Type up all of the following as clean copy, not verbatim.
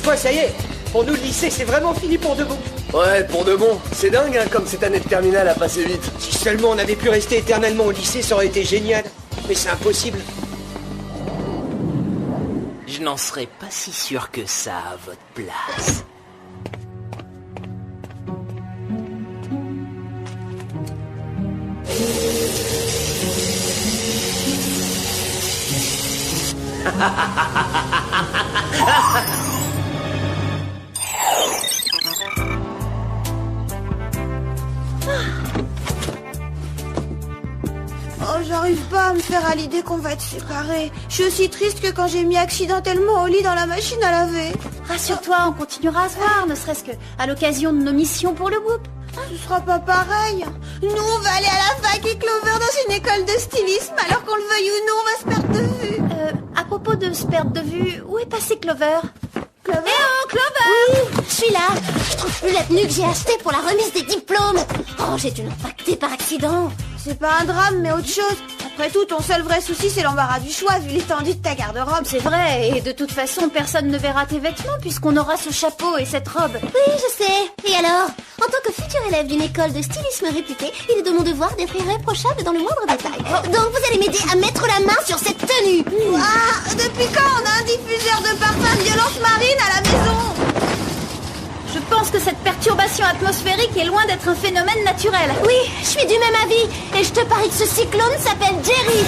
Quoi, ça y est? Pour nous, le lycée, c'est vraiment fini pour de bon. Ouais, pour de bon. C'est dingue, hein, comme cette année de terminale a passé vite. Si seulement on avait pu rester éternellement au lycée, ça aurait été génial. Mais c'est impossible. Je n'en serais pas si sûr que ça à votre place. Oh, j'arrive pas à me faire à l'idée qu'on va être séparés. Je suis aussi triste que quand j'ai mis accidentellement au lit dans la machine à laver. Rassure-toi, on continuera à se voir, ne serait-ce que à l'occasion de nos missions pour le groupe. Ce sera pas pareil. Nous, on va aller à la fac et Clover dans une école de stylisme, alors qu'on le veuille ou non, on va se perdre de vue. À propos de se perdre de vue, où est passé Clover? Clover? Eh oh, Clover! Oui, je suis là. Je trouve plus la tenue que j'ai achetée pour la remise des diplômes. Oh, j'ai dû l'impacter par accident. C'est pas un drame, mais autre chose. Après tout, ton seul vrai souci, c'est l'embarras du choix, vu l'étendue de ta garde-robe. C'est vrai, et de toute façon, personne ne verra tes vêtements puisqu'on aura ce chapeau et cette robe. Oui, je sais. Et alors, en tant que futur élève d'une école de stylisme réputée, il est de mon devoir d'être irréprochable dans le moindre détail. Donc vous allez m'aider à mettre la main sur cette tenue. Ah, depuis quand on a un diffuseur de parfum de violence marine à la maison? Je pense que cette perturbation atmosphérique est loin d'être un phénomène naturel. Oui, je suis du même avis. Et je te parie que ce cyclone s'appelle Jerry.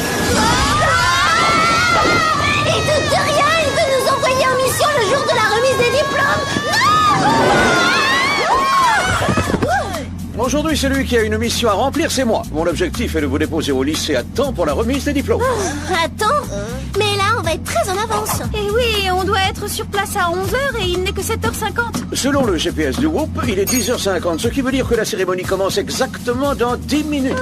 Et de rien, il veut nous envoyer en mission le jour de la remise des diplômes. Aujourd'hui, celui qui a une mission à remplir, c'est moi. Mon objectif est de vous déposer au lycée à temps pour la remise des diplômes. Attends, mais là, on va être très en avance. Et oui, on doit être sur place à 11h et il n'est que 7h50. Selon le GPS du Whoop, il est 10h50, ce qui veut dire que la cérémonie commence exactement dans 10 minutes.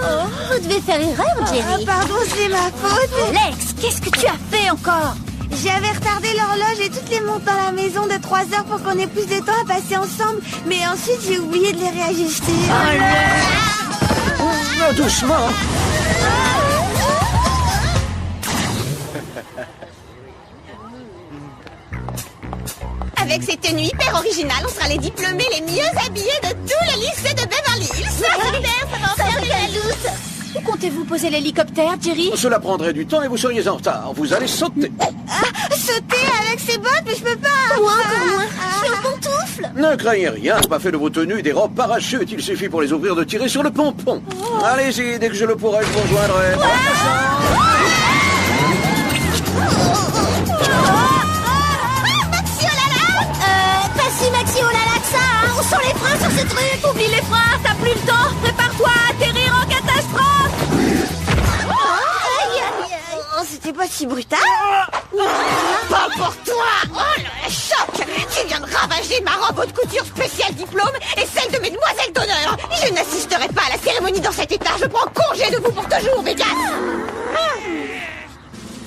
Vous devez faire erreur, Jerry. Pardon, c'est ma faute. Alex, qu'est-ce que tu as fait encore? J'avais retardé l'horloge et toutes les montres dans la maison de 3 heures pour qu'on ait plus de temps à passer ensemble. Mais ensuite, j'ai oublié de les réajuster. Doucement. Avec ces tenues hyper originales, on sera les diplômés les mieux habillés de tous les lycées de Beverly Hills. Ça va en faire doute. Où comptez-vous poser l'hélicoptère, Jerry? Cela prendrait du temps et vous seriez en retard. Vous allez sauter. Sauter avec ses bottes, mais je peux pas. Moi, encore moins. Je suis en pantoufle. Ne craignez rien, pas fait de vos tenues des robes parachutes. Il suffit pour les ouvrir de tirer sur le pompon. Allez-y, dès que je le pourrai, je vous rejoindrai. Pas si maxi oh là là que ça, hein. Où sont les freins sur ce truc? Oublie les freins, t'as plus le temps. Prépare-toi à atterrir en catastrophe. Oh, c'était pas si brutal. Pas pour toi. Oh le choc. Tu viens de ravager ma robe haute couture spéciale diplôme et celle de mes demoiselles d'honneur. Je n'assisterai pas à la cérémonie dans cet état. Je prends congé de vous pour toujours, Vegas.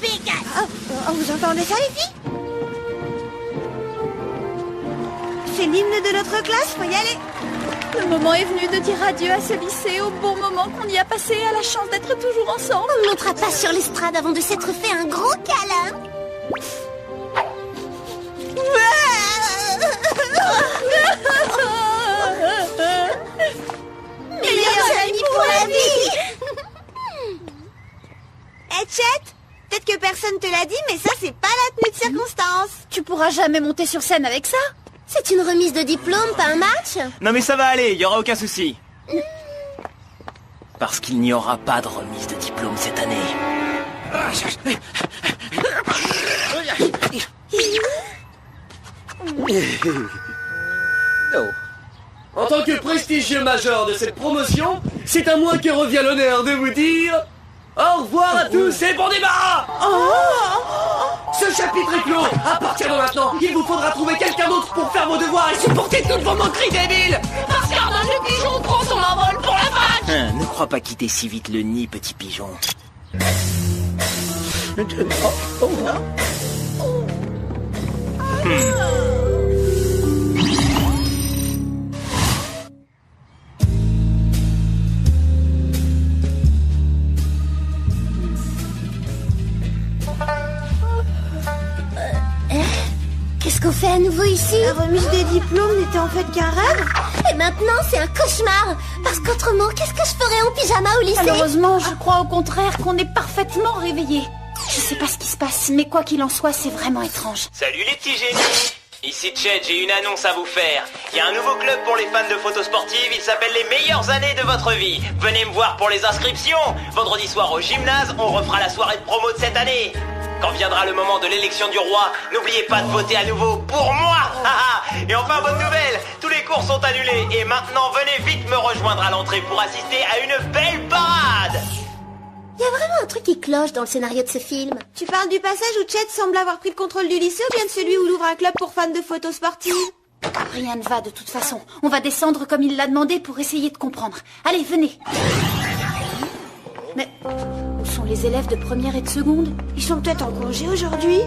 Vegas. Vous entendez ça, les filles? C'est l'hymne de notre classe, faut y aller. Le moment est venu de dire adieu à ce lycée au bon moment qu'on y a passé et à la chance d'être toujours ensemble. On ne montera pas sur l'estrade avant de s'être fait un gros câlin. Meilleurs amis pour la vie. Chet, peut-être que personne te l'a dit, mais ça, c'est pas la tenue de circonstance. Tu pourras jamais monter sur scène avec ça. C'est une remise de diplôme, pas un match. Non mais ça va aller, il y aura aucun souci. Parce qu'il n'y aura pas de remise de diplôme cette année. En tant que prestigieux major de cette promotion, c'est à moi que revient l'honneur de vous dire... Au revoir à tous et bon débarras. Ce chapitre est clos. À partir de maintenant, il vous faudra trouver quelqu'un d'autre pour faire vos devoirs et supporter toutes vos moqueries débiles. Parce qu'Arnaud le pigeon prend son envol pour la fac. Ne crois pas quitter si vite le nid, petit pigeon. Qu'est-ce Qu'est-ce qu'on fait à nouveau ici? La remise des diplômes n'était en fait qu'un rêve. Et maintenant, c'est un cauchemar. Parce qu'autrement, qu'est-ce que je ferais en pyjama au lycée? Malheureusement, je crois au contraire qu'on est parfaitement réveillés. Je sais pas ce qui se passe, mais quoi qu'il en soit, c'est vraiment étrange. Salut les petits génies. Ici Chet, j'ai une annonce à vous faire. Il y a un nouveau club pour les fans de photos sportives, il s'appelle les meilleures années de votre vie. Venez me voir pour les inscriptions. Vendredi soir au gymnase, on refera la soirée de promo de cette année. Quand viendra le moment de l'élection du roi, n'oubliez pas de voter à nouveau pour moi. Et enfin, bonne nouvelle, tous les cours sont annulés. Et maintenant, venez vite me rejoindre à l'entrée pour assister à une belle parade. Il y a vraiment un truc qui cloche dans le scénario de ce film. Tu parles du passage où Chet semble avoir pris le contrôle du lycée ou bien de celui où il ouvre un club pour fans de photos sportives? Rien ne va de toute façon. On va descendre comme il l'a demandé pour essayer de comprendre. Allez, venez. Mais où sont les élèves de première et de seconde? Ils sont peut-être en congé aujourd'hui?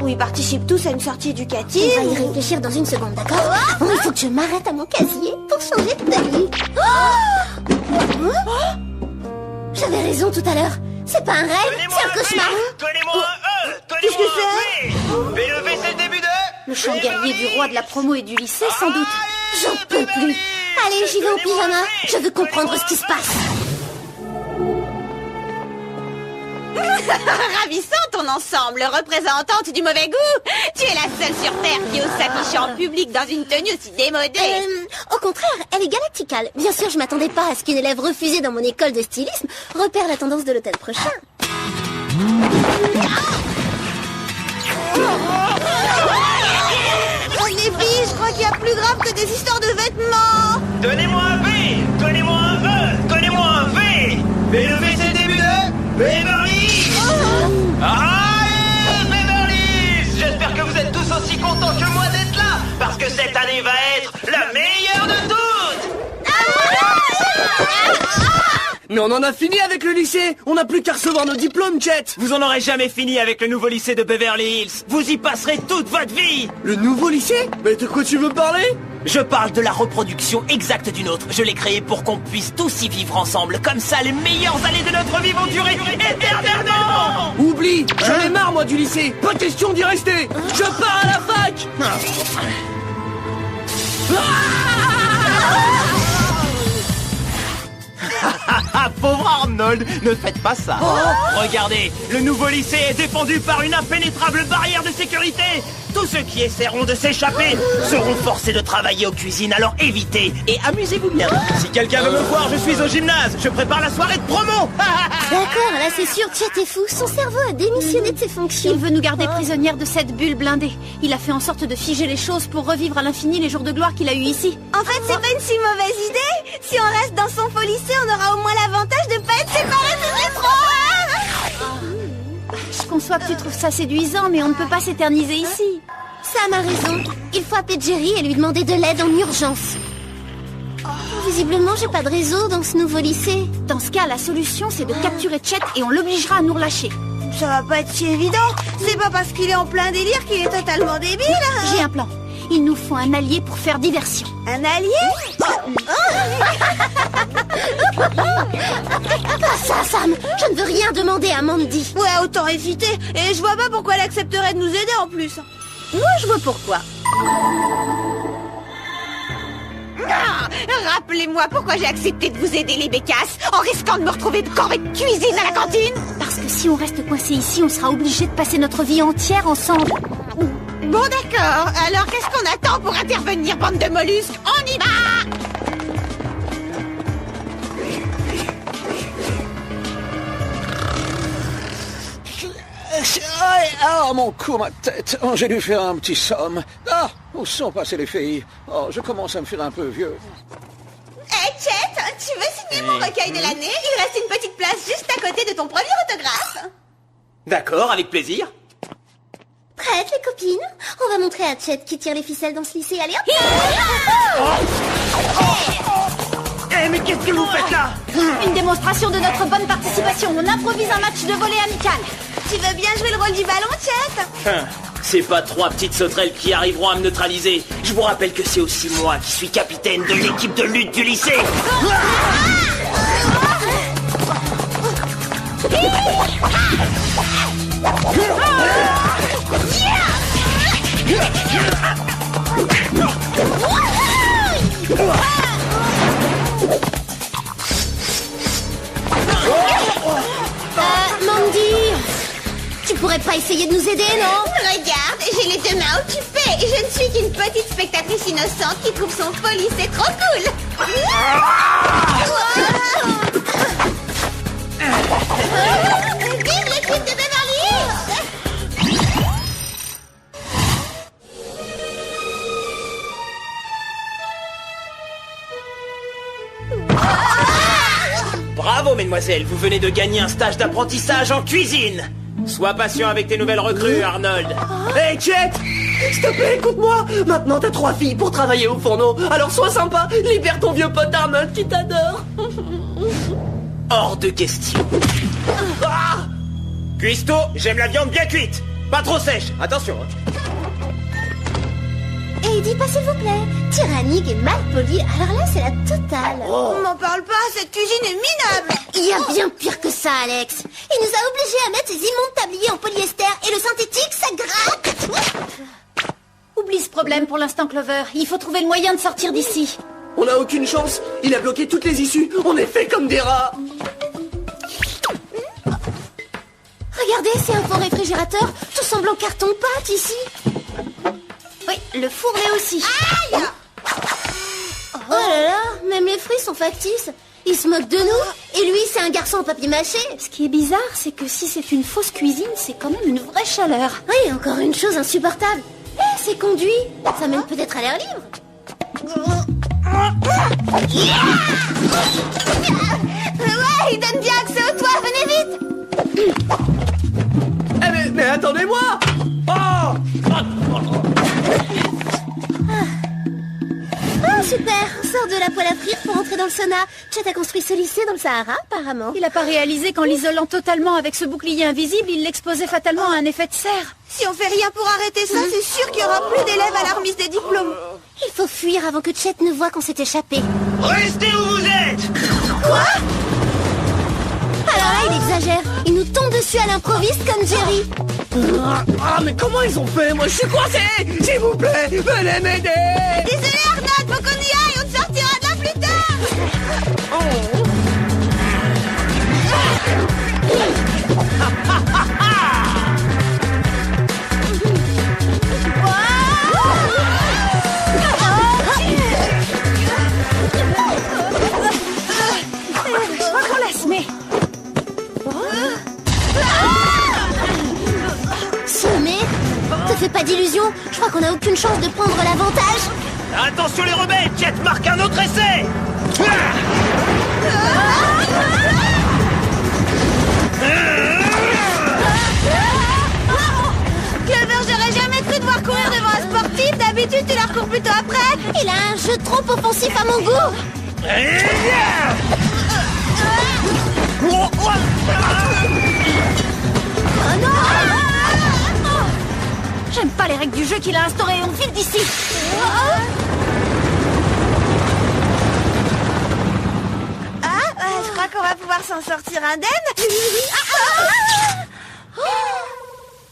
Ou ils participent tous à une sortie éducative? On va y réfléchir dans une seconde, d'accord? Il faut que je m'arrête à mon casier pour changer de tenue. J'avais raison tout à l'heure. C'est pas un rêve, c'est un cauchemar. Donnez-moi un E. Qu'est-ce que Donnez-moi un V. V, c'est le début de... Le chant guerrier du roi de la promo et du lycée, sans doute. J'en peux plus. Allez, j'y vais au pyjama. Je veux comprendre ce qui se passe. Ravissant ton ensemble, représentante du mauvais goût. Tu es la seule sur Terre qui ose s'afficher en public dans une tenue aussi démodée. Au contraire, elle est galacticale. Bien sûr, je m'attendais pas à ce qu'une élève refusée dans mon école de stylisme repère la tendance de l'hôtel prochain. Oh les filles, je crois qu'il y a plus grave que des histoires de vêtements. Donnez-moi un V. Donnez-moi un E. Donnez-moi un V. V, c'est le début de... Beverly. Allez, Beverly. J'espère que vous êtes tous aussi contents que moi d'être là, parce que cette année va être la meilleure de toutes. Mais on en a fini avec le lycée. On n'a plus qu'à recevoir nos diplômes, Chet. Vous en aurez jamais fini avec le nouveau lycée de Beverly Hills. Vous y passerez toute votre vie. Le nouveau lycée? Mais de quoi tu veux parler? Je parle de la reproduction exacte d'une autre. Je l'ai créée pour qu'on puisse tous y vivre ensemble. Comme ça, les meilleures années de notre vie vont durer éternellement. Oublie. J'en ai marre, moi, du lycée. Pas question d'y rester. Je pars à la fac. Pauvre Arnold, ne faites pas ça. Regardez, le nouveau lycée est défendu par une impénétrable barrière de sécurité. Tous ceux qui essaieront de s'échapper seront forcés de travailler aux cuisines, alors évitez et amusez-vous bien. Si quelqu'un veut me voir, je suis au gymnase. Je prépare la soirée de promo. D'accord, là c'est sûr, Chet est fou. Son cerveau a démissionné de ses fonctions. Il veut nous garder prisonnières de cette bulle blindée. Il a fait en sorte de figer les choses pour revivre à l'infini les jours de gloire qu'il a eu ici. En fait, c'est pas une si mauvaise idée. Si on reste dans son faux lycée, on aura au moins l'avantage de pas être séparés de métro. Je conçois que tu trouves ça séduisant, mais on ne peut pas s'éterniser ici. Sam a raison. Il faut appeler Jerry et lui demander de l'aide en urgence. Visiblement, j'ai pas de réseau dans ce nouveau lycée. Dans ce cas, la solution, c'est de capturer Chet et on l'obligera à nous relâcher. Ça va pas être si évident. C'est pas parce qu'il est en plein délire qu'il est totalement débile. J'ai un plan. Il nous faut un allié pour faire diversion. Un allié? Pas ça, Sam. Je ne veux rien demander à Mandy. Ouais, autant éviter. Et je vois pas pourquoi elle accepterait de nous aider en plus. Moi, je vois pourquoi. Rappelez-moi pourquoi j'ai accepté de vous aider les bécasses en risquant de me retrouver de corvée de cuisine à la cantine. Parce que si on reste coincé ici, on sera obligé de passer notre vie entière ensemble. Bon d'accord, alors qu'est-ce qu'on attend pour intervenir, bande de mollusques? On y va! Ah, mon cou, ma tête. Oh, j'ai dû faire un petit somme. Ah, où sont passées les filles? Oh, je commence à me faire un peu vieux. Hey, Chet, tu veux signer mon recueil de l'année? Il reste une petite place juste à côté de ton premier autographe. D'accord, avec plaisir. Prête, les copines? On va montrer à Chet qui tire les ficelles dans ce lycée. Allez, hop! Eh, mais qu'est-ce que vous faites là? Une démonstration de notre bonne participation. On improvise un match de volley amical. Tu veux bien jouer le rôle du ballon, Chet? C'est pas trois petites sauterelles qui arriveront à me neutraliser. Je vous rappelle que c'est aussi moi qui suis capitaine de l'équipe de lutte du lycée. aider, non? Regarde, j'ai les deux mains occupées. Je ne suis qu'une petite spectatrice innocente qui trouve son folie, c'est trop cool. Vive l'équipe de Beverly Hills! Bravo, mesdemoiselles, vous venez de gagner un stage d'apprentissage en cuisine. Sois patient avec tes nouvelles recrues, Arnold. Hey, Chet! S'il te plaît, écoute-moi. Maintenant, t'as 3 filles pour travailler au fourneau. Alors sois sympa, libère ton vieux pote Arnold qui t'adore. Hors de question. Cuistot, j'aime la viande bien cuite. Pas trop sèche, attention. Et dis pas s'il vous plaît. Tyrannique et mal poli, alors là c'est la totale. On m'en parle pas, cette cuisine est minable. Il y a bien pire que ça, Alex. Il nous a obligés à mettre ces immondes tabliers en polyester et le synthétique, ça gratte. Oublie ce problème pour l'instant, Clover. Il faut trouver le moyen de sortir d'ici. On n'a aucune chance. Il a bloqué toutes les issues. On est fait comme des rats. Regardez, c'est un faux réfrigérateur. Tout semble en carton-pâte ici. Oui, le four l'est aussi. Aïe! Oh là là, même les fruits sont factices. Il se moque de nous. Et lui, c'est un garçon en papier-mâché. Ce qui est bizarre, c'est que si c'est une fausse cuisine, c'est quand même une vraie chaleur. Oui, encore une chose insupportable. Eh, c'est conduit. Ça mène peut-être à l'air libre. Ouais, il donne bien accès au toit, venez vite. Eh mais attendez-moi. Oh, super. Sors de la poêle à frire pour entrer dans le sauna. Chet a construit ce lycée dans le Sahara, apparemment. Il n'a pas réalisé qu'en l'isolant totalement avec ce bouclier invisible, il l'exposait fatalement à un effet de serre. Si on fait rien pour arrêter ça, c'est sûr qu'il y aura plus d'élèves à la remise des diplômes. Il faut fuir avant que Chet ne voie qu'on s'est échappé. Restez où vous êtes. Quoi? Alors là, il exagère. Il nous tombe dessus à l'improviste comme Jerry. Ah, mais comment ils ont fait? Moi, je suis coincé. S'il vous plaît, venez m'aider. Désolé Arnold, faut qu'on y aille, on te sortira de là plus tard. Je crois qu'on laisse, mais... Sommé, te fais pas d'illusions. Je crois qu'on a aucune chance de prendre l'avantage. Attention les rebelles, Jet marque un autre essai. Clover, j'aurais jamais cru devoir courir devant un sportif. D'habitude, tu leur cours plutôt après. Il a un jeu trop offensif à mon goût. Oh non! J'aime pas les règles du jeu qu'il a instaurées. On file d'ici. Je crois qu'on va pouvoir s'en sortir indemne.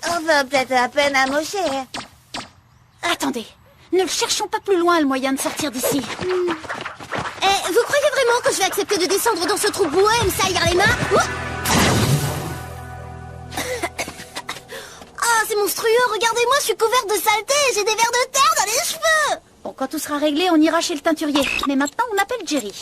On va peut-être à peine amocher. Attendez. Ne cherchons pas plus loin le moyen de sortir d'ici. Eh, vous croyez vraiment que je vais accepter de descendre dans ce trou boueux et me salir les mains? Ah, c'est monstrueux. Regardez-moi, je suis couverte de saleté. J'ai des vers de terre dans les cheveux. Bon, quand tout sera réglé, on ira chez le teinturier. Mais maintenant, on appelle Jerry.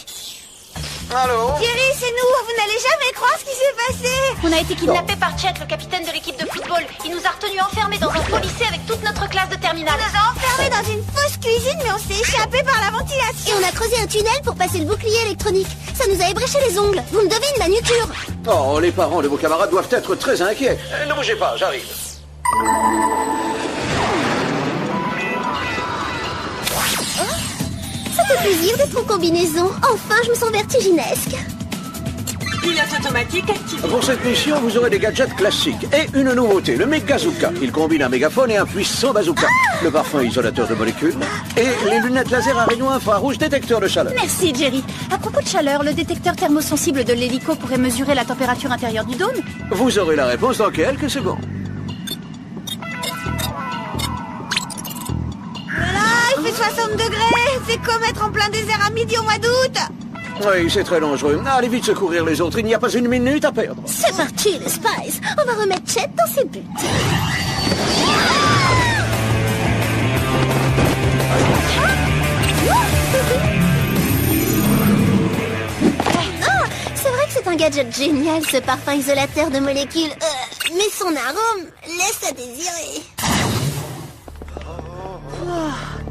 Allô? Jerry, c'est nous. Vous n'allez jamais croire ce qui s'est passé. On a été kidnappés par Chet, le capitaine de l'équipe de football. Il nous a retenus enfermés dans un faux lycée avec toute notre classe de terminale. On nous a enfermés dans une fausse cuisine, mais on s'est échappé par la ventilation. Et on a creusé un tunnel pour passer le bouclier électronique. Ça nous a ébréché les ongles. Vous me devez une manucure. Oh, les parents de vos camarades doivent être très inquiets. Ne bougez pas, j'arrive. Ça fait plaisir d'être en combinaison. Enfin, je me sens vertiginesque. Pilote automatique activé. Pour cette mission, vous aurez des gadgets classiques et une nouveauté, le Megazooka. Il combine un mégaphone et un puissant bazooka. Le parfum isolateur de molécules et les lunettes laser à rayons infrarouges détecteurs de chaleur. Merci, Jerry. À propos de chaleur, le détecteur thermosensible de l'hélico pourrait mesurer la température intérieure du dôme? Vous aurez la réponse dans quelques secondes. Voilà, il fait 60 degrés. C'est comme être en plein désert à midi au mois d'août. Oui, c'est très dangereux. Allez vite secourir les autres, il n'y a pas une minute à perdre. C'est parti, les Spice. On va remettre Chet dans ses buts. gadget génial, ce parfum isolateur de molécules. Mais son arôme laisse à désirer.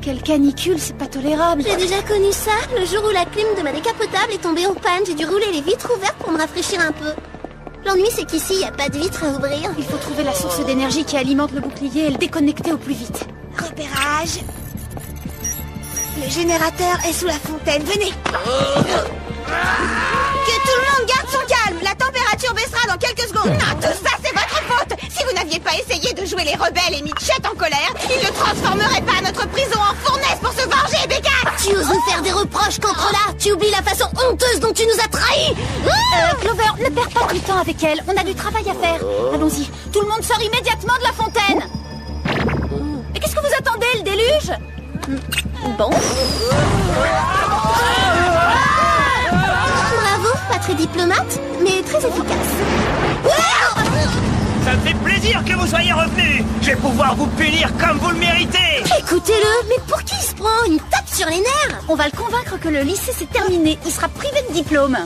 Quelle canicule, c'est pas tolérable. J'ai déjà connu ça. Le jour où la clim de ma décapotable est tombée en panne, j'ai dû rouler les vitres ouvertes pour me rafraîchir un peu. L'ennui, c'est qu'ici, il n'y a pas de vitres à ouvrir. Il faut trouver la source d'énergie qui alimente le bouclier et le déconnecter au plus vite. Repérage. Le générateur est sous la fontaine. Venez. Que tout le monde garde son calme. La température baissera dans quelques secondes. Non, tout ça, c'est votre faute. Si vous n'aviez pas essayé de jouer les rebelles et mis Chet en colère, il ne transformerait pas notre prison en fournaise pour se venger, Bécane. Tu oses nous faire des reproches contre là. Tu oublies la façon honteuse dont tu nous as trahis. Clover, ne perds pas du temps avec elle. On a du travail à faire. Allons-y. Tout le monde sort immédiatement de la fontaine. Mais qu'est-ce que vous attendez, le déluge? Bon. Bravo, pas très diplomate, mais très efficace. Ça me fait plaisir que vous soyez revenus. Je vais pouvoir vous punir comme vous le méritez. Écoutez-le, mais pour qui il se prend? Une tape sur les nerfs? On va le convaincre que le lycée c'est terminé. Il sera privé de diplôme.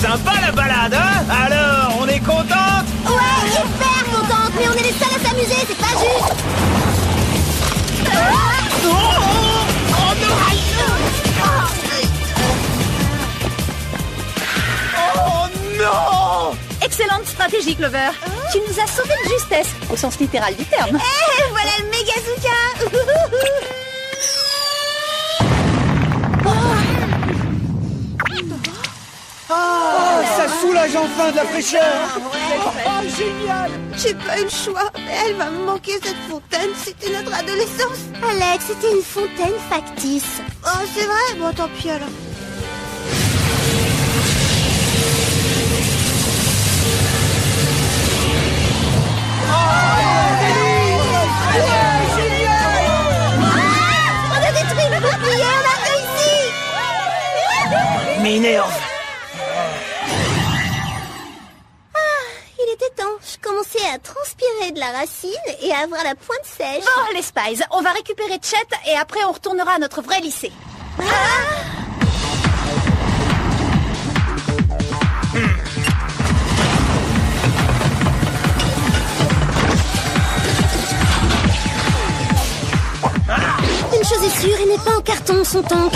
Sympa la balade, hein? Alors, on est contente? Ouais, hyper contente, mais on est les seuls à s'amuser, c'est pas juste. Oh non! Excellente stratégie, Clover. Tu nous as sauvé de justesse, au sens littéral du terme. Voilà le Megazooka. Ça soulage enfin de la fraîcheur. Génial. J'ai pas eu le choix, mais elle va me manquer cette fontaine. C'était notre adolescence. Alex, c'était une fontaine factice. Oh, c'est vrai? Bon, tant pis alors. On a détruit le bouclier, on a réussi. M'énerve. Il était temps, je commençais à transpirer de la racine et à avoir la pointe sèche. Bon, les Spies, on va récupérer Chet et après on retournera à notre vrai lycée. Une chose est sûre, il n'est pas en carton, son tank.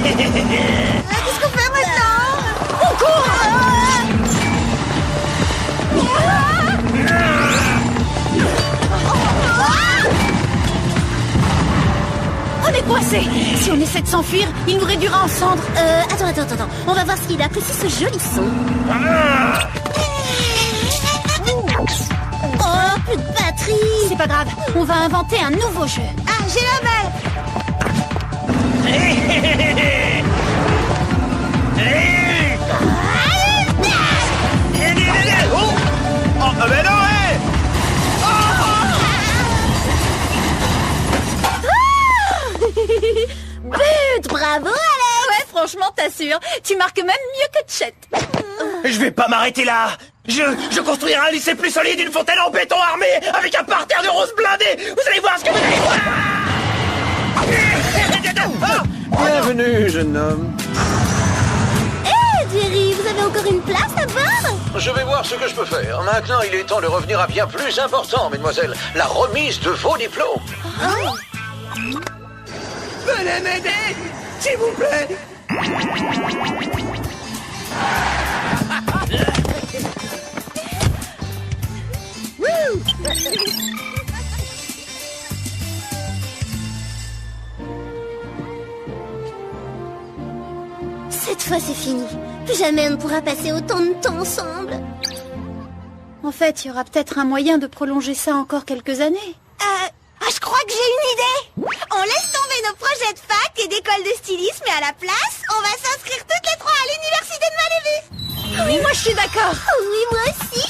Qu'est-ce qu'on fait maintenant? On court! On est coincés. Si on essaie de s'enfuir, il nous réduira en cendres. Attends. On va voir s'il apprécie ce joli son. Oh, plus de batterie. C'est pas grave, on va inventer un nouveau jeu. Ah, j'ai la balle. Oh, mais non, But, bravo Alex. Ouais, franchement, t'assures. Tu marques même mieux que Chet. Je vais pas m'arrêter là. Je construirai un lycée plus solide, une fontaine en béton armé, avec un parterre de roses blindés. Vous allez voir ce que vous allez voir. Bienvenue, jeune homme. Jerry, vous avez encore une place à bord? Je vais voir ce que je peux faire. Maintenant, il est temps de revenir à bien plus important, mesdemoiselles. La remise de vos diplômes. Venez m'aider, s'il vous plaît. Cette fois, c'est fini. Plus jamais on ne pourra passer autant de temps ensemble. En fait, il y aura peut-être un moyen de prolonger ça encore quelques années. Je crois que j'ai une idée. On laisse tomber nos projets de fac et d'école de stylisme et à la place, on va s'inscrire toutes les trois à l'université de Malibu. Oui, moi je suis d'accord. Oui, moi aussi.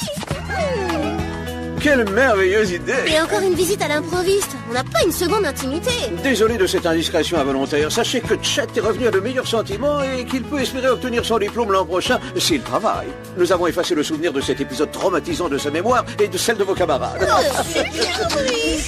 quelle merveilleuse idée! Et encore une visite à l'improviste. On n'a pas une seconde intimité. Désolé de cette indiscrétion involontaire. Sachez que Chet est revenu à de meilleurs sentiments et qu'il peut espérer obtenir son diplôme l'an prochain s'il travaille. Nous avons effacé le souvenir de cet épisode traumatisant de sa mémoire et de celle de vos camarades. Oh, super, oui.